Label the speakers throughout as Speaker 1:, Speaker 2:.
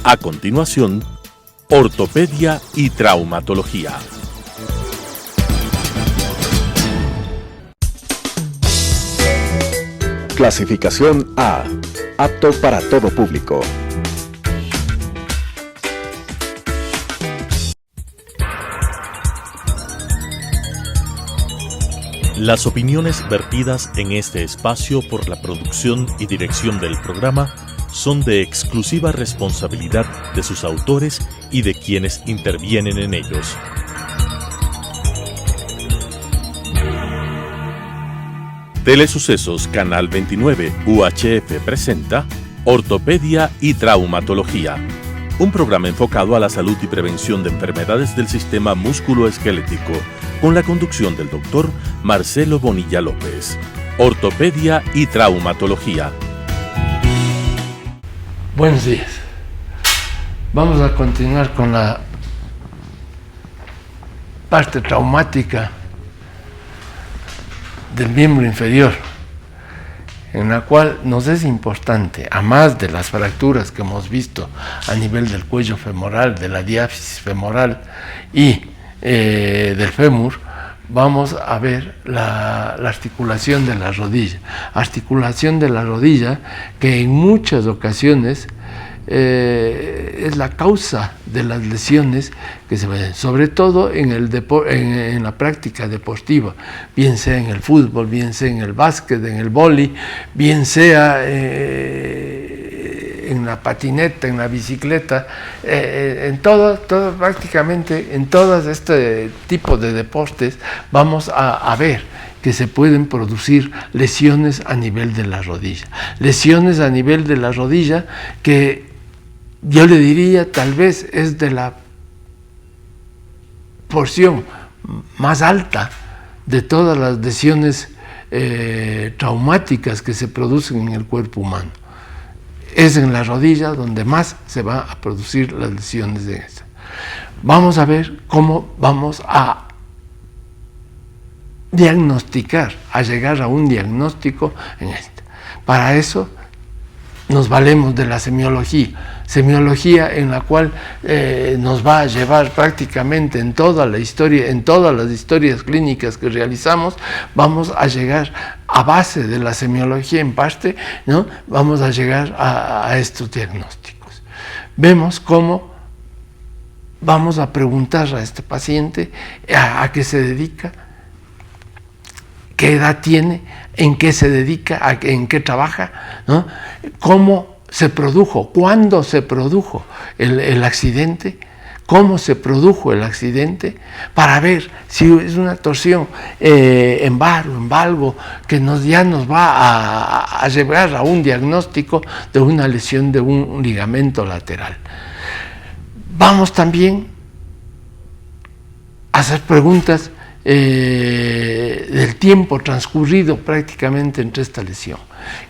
Speaker 1: A continuación, ortopedia y traumatología.
Speaker 2: Clasificación A. Apto para todo público.
Speaker 1: Las opiniones vertidas en este espacio por la producción y dirección del programa son de exclusiva responsabilidad de sus autores y de quienes intervienen en ellos. Telesucesos Canal 29 UHF presenta Ortopedia y Traumatología, un programa enfocado a la salud y prevención de enfermedades del sistema músculo-esquelético, con la conducción del doctor Marcelo Bonilla López. Ortopedia y Traumatología.
Speaker 3: Buenos días. Vamos a continuar con la parte traumática del miembro inferior, en la cual nos es importante, a más de las fracturas que hemos visto a nivel del cuello femoral, de la diáfisis femoral y del fémur, vamos a ver la articulación de la rodilla. Articulación de la rodilla que en muchas ocasiones es la causa de las lesiones que se ven, sobre todo en la práctica deportiva, bien sea en el fútbol, bien sea en el básquet, en el vóley, bien sea en la patineta, en la bicicleta, prácticamente en todos este tipo de deportes vamos a ver que se pueden producir lesiones a nivel de la rodilla. Lesiones a nivel de la rodilla que yo le diría tal vez es de la porción más alta de todas las lesiones traumáticas que se producen en el cuerpo humano. Es en la rodilla donde más se va a producir las lesiones de esta. Vamos a ver cómo vamos a diagnosticar, a llegar a un diagnóstico en esta. Para eso nos valemos de la semiología en la cual nos va a llevar prácticamente en toda la historia, en todas las historias clínicas que realizamos, vamos a llegar a base de la semiología en parte, ¿no? Vamos a llegar a estos diagnósticos. Vemos cómo vamos a preguntar a este paciente a qué se dedica, qué edad tiene, en qué se dedica, en qué trabaja, ¿no? Cómo se produjo, cuándo se produjo el accidente, cómo se produjo el accidente, para ver si es una torsión en bar o en valgo que ya nos va a llevar a un diagnóstico de una lesión de un ligamento lateral. Vamos también a hacer preguntas del tiempo transcurrido prácticamente entre esta lesión.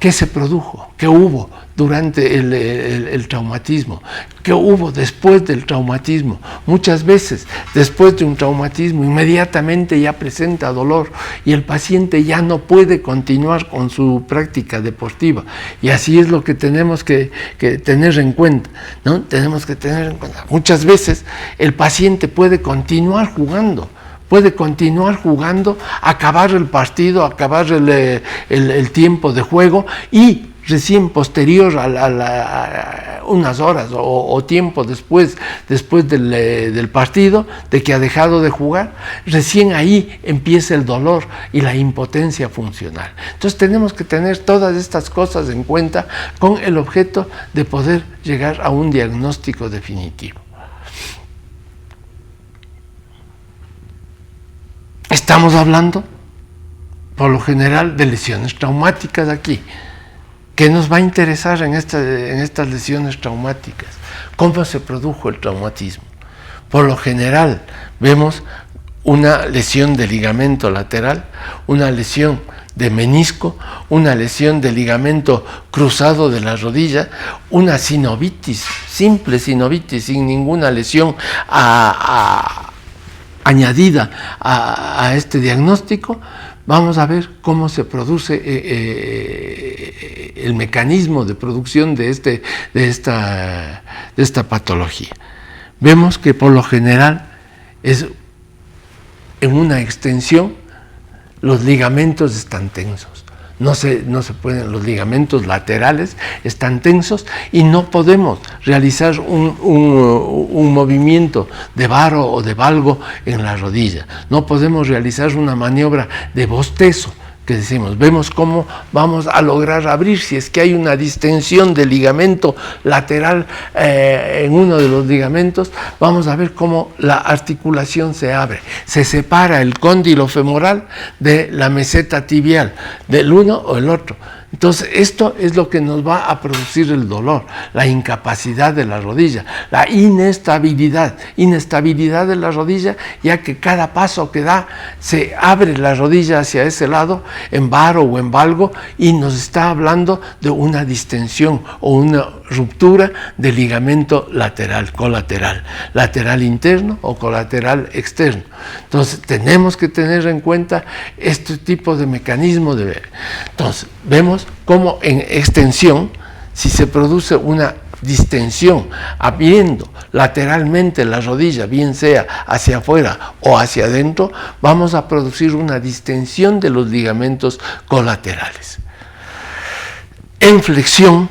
Speaker 3: ¿Qué se produjo? ¿Qué hubo durante el traumatismo? ¿Qué hubo después del traumatismo? Muchas veces, después de un traumatismo, inmediatamente ya presenta dolor y el paciente ya no puede continuar con su práctica deportiva. Y así es lo que tenemos que tener en cuenta, ¿no? Tenemos que tener en cuenta. Muchas veces el paciente puede continuar jugando, acabar el partido, acabar el tiempo de juego y recién posterior a unas horas o tiempo después del partido, de que ha dejado de jugar, recién ahí empieza el dolor y la impotencia funcional. Entonces tenemos que tener todas estas cosas en cuenta con el objeto de poder llegar a un diagnóstico definitivo. Estamos hablando, por lo general, de lesiones traumáticas aquí. ¿Qué nos va a interesar en estas lesiones traumáticas? ¿Cómo se produjo el traumatismo? Por lo general, vemos una lesión de ligamento lateral, una lesión de menisco, una lesión de ligamento cruzado de la rodilla, una sinovitis, simple sinovitis, sin ninguna lesión añadida a este diagnóstico. Vamos a ver cómo se produce el mecanismo de producción de esta patología. Vemos que por lo general es en una extensión, los ligamentos están tensos. No se pueden, los ligamentos laterales están tensos y no podemos realizar un movimiento de varo o de valgo en la rodilla. No podemos realizar una maniobra de bostezo, que decimos, vemos cómo vamos a lograr abrir si es que hay una distensión del ligamento lateral en uno de los ligamentos, vamos a ver cómo la articulación se abre, se separa el cóndilo femoral de la meseta tibial, del uno o el otro. Entonces, esto es lo que nos va a producir el dolor, la incapacidad de la rodilla, la inestabilidad de la rodilla, ya que cada paso que da se abre la rodilla hacia ese lado, en varo o en valgo, y nos está hablando de una distensión o una ruptura del ligamento lateral, colateral, lateral interno o colateral externo. Entonces, tenemos que tener en cuenta este tipo de mecanismo de ver. Entonces, vemos cómo en extensión, si se produce una distensión abriendo lateralmente la rodilla, bien sea hacia afuera o hacia adentro, vamos a producir una distensión de los ligamentos colaterales. En flexión,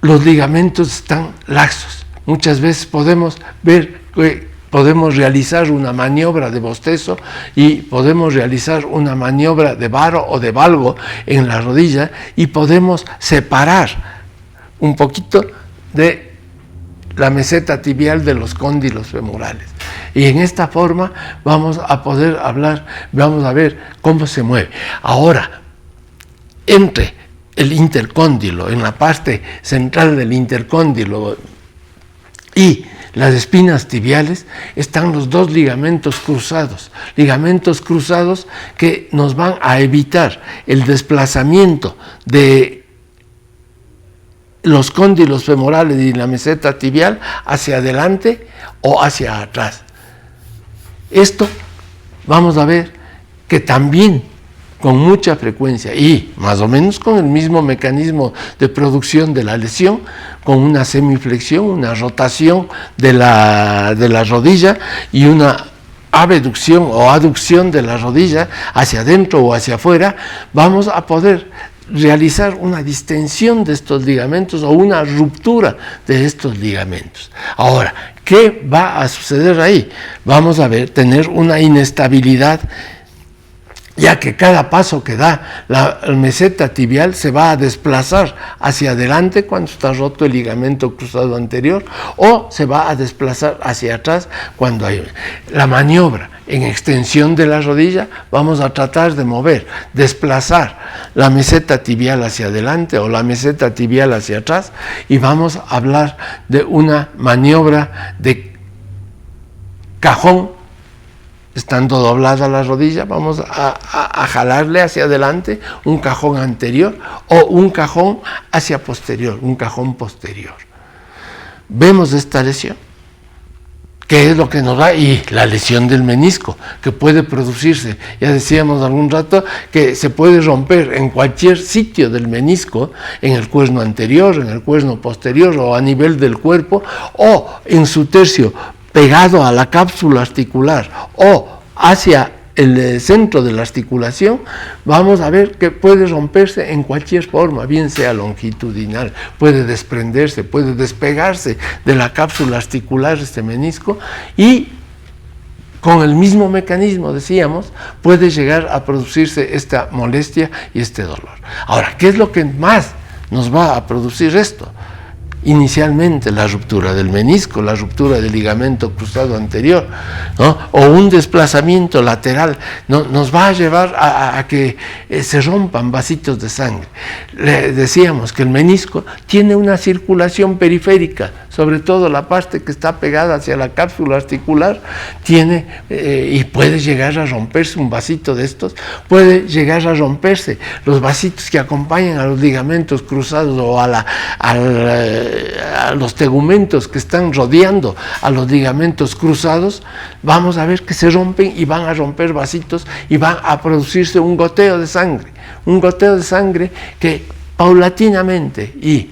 Speaker 3: los ligamentos están laxos. Muchas veces podemos ver que podemos realizar una maniobra de bostezo y podemos realizar una maniobra de varo o de valgo en la rodilla y podemos separar un poquito de la meseta tibial de los cóndilos femorales. Y en esta forma vamos a poder hablar, vamos a ver cómo se mueve. Ahora, entre el intercóndilo, en la parte central del intercóndilo y las espinas tibiales, están los dos ligamentos cruzados que nos van a evitar el desplazamiento de los cóndilos femorales y la meseta tibial hacia adelante o hacia atrás. Esto vamos a ver que también con mucha frecuencia y más o menos con el mismo mecanismo de producción de la lesión, con una semiflexión, una rotación de la rodilla y una abducción o aducción de la rodilla hacia adentro o hacia afuera, vamos a poder realizar una distensión de estos ligamentos o una ruptura de estos ligamentos. Ahora, ¿qué va a suceder ahí? Vamos a ver, tener una inestabilidad, ya que cada paso que da la meseta tibial se va a desplazar hacia adelante cuando está roto el ligamento cruzado anterior, o se va a desplazar hacia atrás cuando hay la maniobra en extensión de la rodilla. Vamos a tratar de mover, desplazar la meseta tibial hacia adelante o la meseta tibial hacia atrás, y vamos a hablar de una maniobra de cajón. Estando doblada la rodilla, vamos a jalarle hacia adelante un cajón anterior o un cajón hacia posterior, un cajón posterior. Vemos esta lesión, que es lo que nos da, y la lesión del menisco, que puede producirse, ya decíamos algún rato, que se puede romper en cualquier sitio del menisco, en el cuerno anterior, en el cuerno posterior o a nivel del cuerpo, o en su tercio pegado a la cápsula articular o hacia el centro de la articulación. Vamos a ver que puede romperse en cualquier forma, bien sea longitudinal, puede desprenderse, puede despegarse de la cápsula articular este menisco, y con el mismo mecanismo, decíamos, puede llegar a producirse esta molestia y este dolor. Ahora, ¿qué es lo que más nos va a producir esto? Inicialmente la ruptura del menisco, la ruptura del ligamento cruzado anterior, ¿no? O un desplazamiento lateral, ¿no? Nos va a llevar a que se rompan vasitos de sangre. Le decíamos que el menisco tiene una circulación periférica, sobre todo la parte que está pegada hacia la cápsula articular, tiene y puede llegar a romperse un vasito de estos, puede llegar a romperse los vasitos que acompañan a los ligamentos cruzados o a los tegumentos que están rodeando a los ligamentos cruzados. Vamos a ver que se rompen y van a romper vasitos y van a producirse un goteo de sangre, un goteo de sangre que paulatinamente y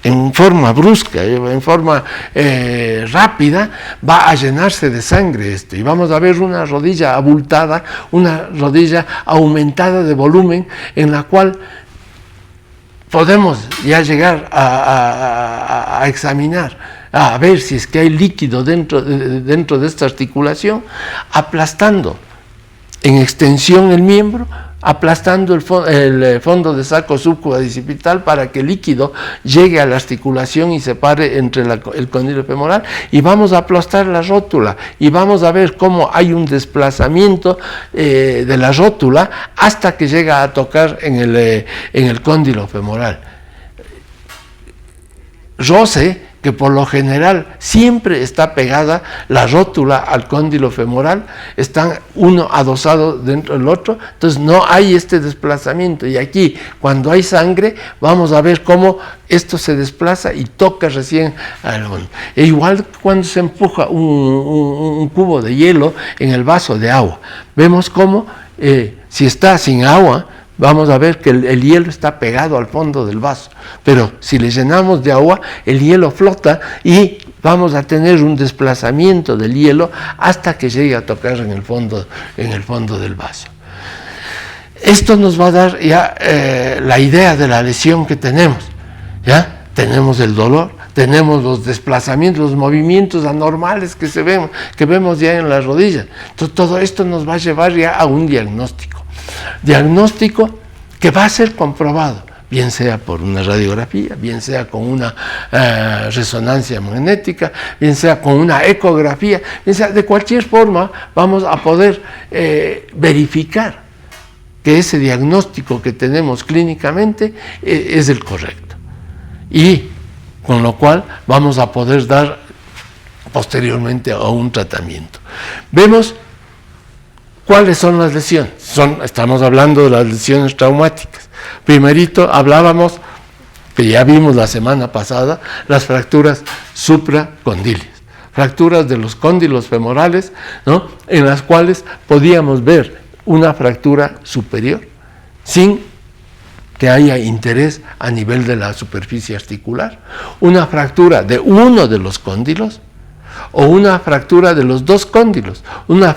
Speaker 3: en forma brusca, en forma rápida, va a llenarse de sangre esto. Y vamos a ver una rodilla abultada, una rodilla aumentada de volumen, en la cual podemos ya llegar a examinar, a ver si es que hay líquido dentro de esta articulación, aplastando en extensión el miembro, aplastando el fondo de saco subcuadricipital para que el líquido llegue a la articulación y se pare entre el cóndilo femoral, y vamos a aplastar la rótula y vamos a ver cómo hay un desplazamiento de la rótula hasta que llega a tocar en el cóndilo femoral. Roce que por lo general siempre está pegada la rótula al cóndilo femoral, están uno adosado dentro del otro, entonces no hay este desplazamiento. Y aquí, cuando hay sangre, vamos a ver cómo esto se desplaza y toca recién al fondo. E igual cuando se empuja un cubo de hielo en el vaso de agua, vemos cómo si está sin agua, vamos a ver que el hielo está pegado al fondo del vaso, pero si le llenamos de agua, el hielo flota y vamos a tener un desplazamiento del hielo hasta que llegue a tocar en el fondo del vaso. Esto nos va a dar ya la idea de la lesión que tenemos. ¿Ya? Tenemos el dolor, tenemos los desplazamientos, los movimientos anormales que vemos ya en la rodilla. Entonces, todo esto nos va a llevar ya a un diagnóstico que va a ser comprobado, bien sea por una radiografía, bien sea con una resonancia magnética, bien sea con una ecografía, bien sea de cualquier forma, vamos a poder verificar que ese diagnóstico que tenemos clínicamente es el correcto, y con lo cual vamos a poder dar posteriormente a un tratamiento. Vemos ¿cuáles son las lesiones? Estamos hablando de las lesiones traumáticas. Primerito hablábamos, que ya vimos la semana pasada, las fracturas supracondilias, fracturas de los cóndilos femorales, ¿no?, en las cuales podíamos ver una fractura superior sin que haya interés a nivel de la superficie articular, una fractura de uno de los cóndilos, o una fractura de los dos cóndilos, en la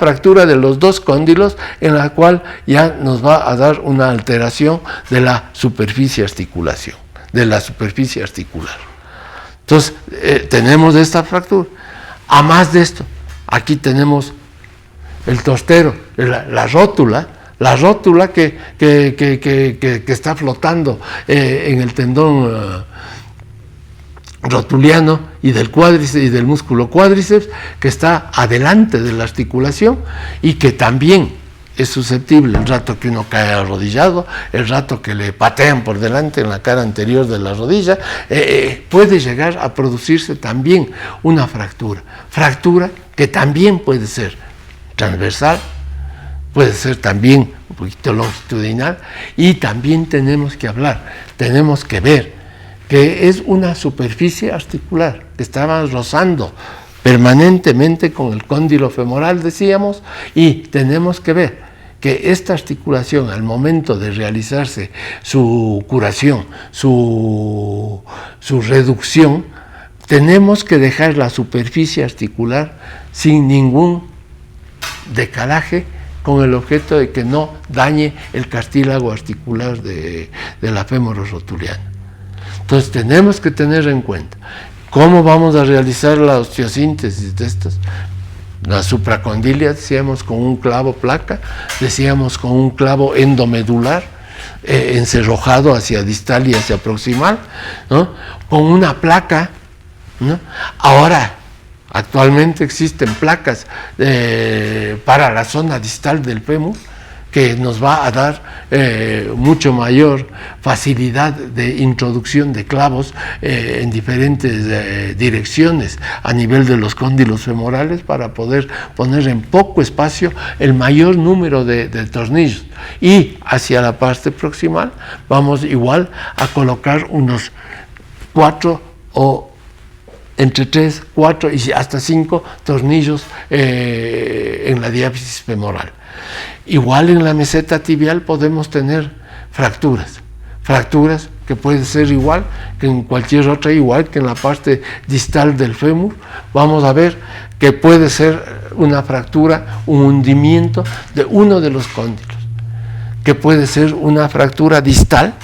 Speaker 3: cual ya nos va a dar una alteración de la superficie articular. Entonces, tenemos esta fractura. A más de esto, aquí tenemos el tostero, la rótula que está flotando en el tendón rotuliano y del cuádriceps y del músculo cuádriceps, que está adelante de la articulación y que también es susceptible, el rato que uno cae arrodillado, el rato que le patean por delante en la cara anterior de la rodilla, puede llegar a producirse también una fractura que también puede ser transversal, puede ser también un poquito longitudinal, y también tenemos que ver que es una superficie articular que estaba rozando permanentemente con el cóndilo femoral, decíamos, y tenemos que ver que esta articulación, al momento de realizarse su curación, su reducción, tenemos que dejar la superficie articular sin ningún decalaje, con el objeto de que no dañe el cartílago articular de la fémoro rotuliana. Entonces tenemos que tener en cuenta cómo vamos a realizar la osteosíntesis de estas. La supracondilia, decíamos, con un clavo placa, decíamos con un clavo endomedular, encerrojado hacia distal y hacia proximal, ¿no?, con una placa, ¿no? Ahora, actualmente existen placas para la zona distal del fémur, que nos va a dar mucho mayor facilidad de introducción de clavos en diferentes direcciones a nivel de los cóndilos femorales, para poder poner en poco espacio el mayor número de tornillos. Y hacia la parte proximal vamos igual a colocar unos 4 o entre 3, 4 y hasta 5 tornillos en la diáfisis femoral. Igual en la meseta tibial podemos tener fracturas que puede ser igual que en cualquier otra, igual que en la parte distal del fémur. Vamos a ver que puede ser una fractura, un hundimiento de uno de los cóndilos, que puede ser una fractura distal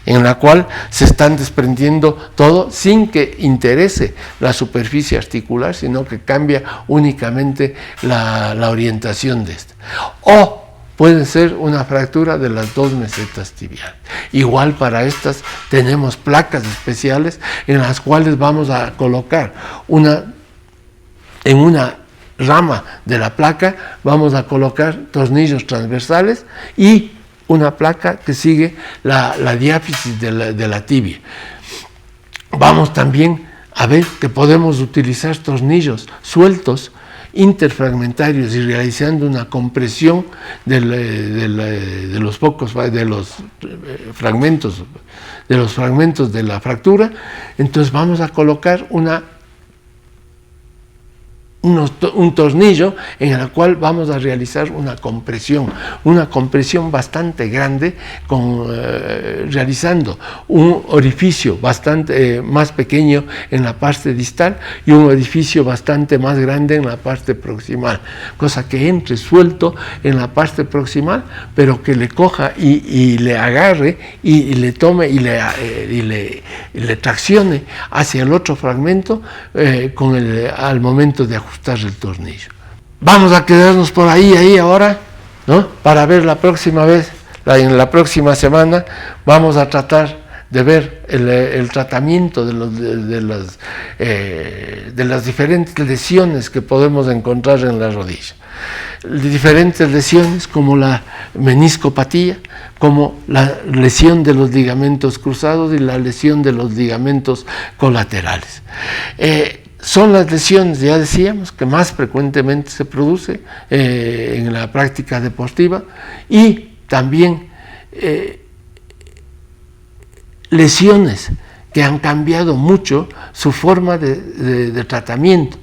Speaker 3: en la cual se están desprendiendo todo sin que interese la superficie articular, sino que cambia únicamente la orientación de esta. O puede ser una fractura de las dos mesetas tibiales. Igual para estas tenemos placas especiales en las cuales vamos a colocar en una rama de la placa vamos a colocar tornillos transversales y una placa que sigue la diáfisis de la tibia. Vamos también a ver que podemos utilizar tornillos sueltos interfragmentarios y realizando una compresión de los fragmentos de la fractura. Entonces vamos a colocar un tornillo en el cual vamos a realizar una compresión bastante grande, realizando un orificio bastante más pequeño en la parte distal y un orificio bastante más grande en la parte proximal, cosa que entre suelto en la parte proximal, pero que le coja y le agarre y le tome y le traccione hacia el otro fragmento al momento de ajustar el tornillo. Vamos a quedarnos por ahí ahora, ¿no? Para ver la próxima vez, en la próxima semana, vamos a tratar de ver el tratamiento de las diferentes lesiones que podemos encontrar en la rodilla. Diferentes lesiones como la meniscopatía, como la lesión de los ligamentos cruzados y la lesión de los ligamentos colaterales. Son las lesiones, ya decíamos, que más frecuentemente se produce en la práctica deportiva, y también lesiones que han cambiado mucho su forma de tratamiento.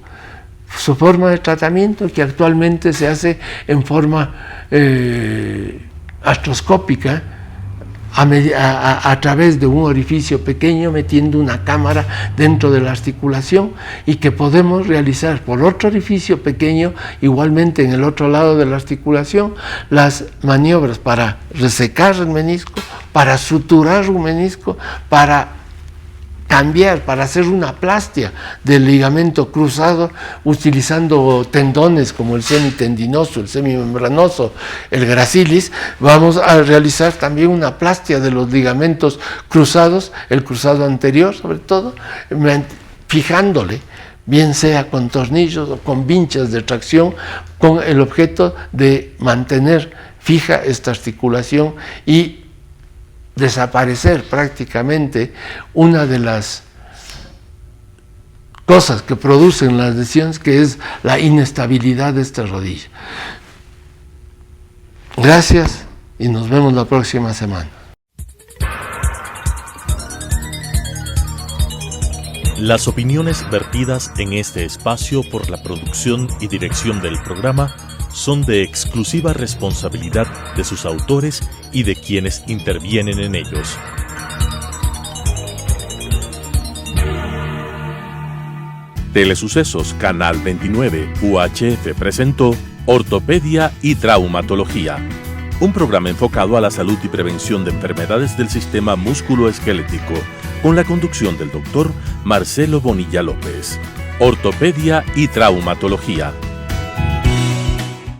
Speaker 3: Su forma de tratamiento que actualmente se hace en forma artroscópica, a través de un orificio pequeño, metiendo una cámara dentro de la articulación, y que podemos realizar por otro orificio pequeño, igualmente en el otro lado de la articulación, las maniobras para resecar el menisco, para suturar un menisco, para cambiar, para hacer una plastia del ligamento cruzado, utilizando tendones como el semitendinoso, el semimembranoso, el gracilis. Vamos a realizar también una plastia de los ligamentos cruzados, el cruzado anterior sobre todo, fijándole, bien sea con tornillos o con vinchas de tracción, con el objeto de mantener fija esta articulación y desaparecer prácticamente una de las cosas que producen las lesiones, que es la inestabilidad de esta rodilla. Gracias y nos vemos la próxima semana.
Speaker 1: Las opiniones vertidas en este espacio por la producción y dirección del programa son de exclusiva responsabilidad de sus autores y de quienes intervienen en ellos. Telesucesos Canal 29 UHF presentó Ortopedia y Traumatología, un programa enfocado a la salud y prevención de enfermedades del sistema músculo-esquelético, con la conducción del doctor Marcelo Bonilla López. Ortopedia y Traumatología.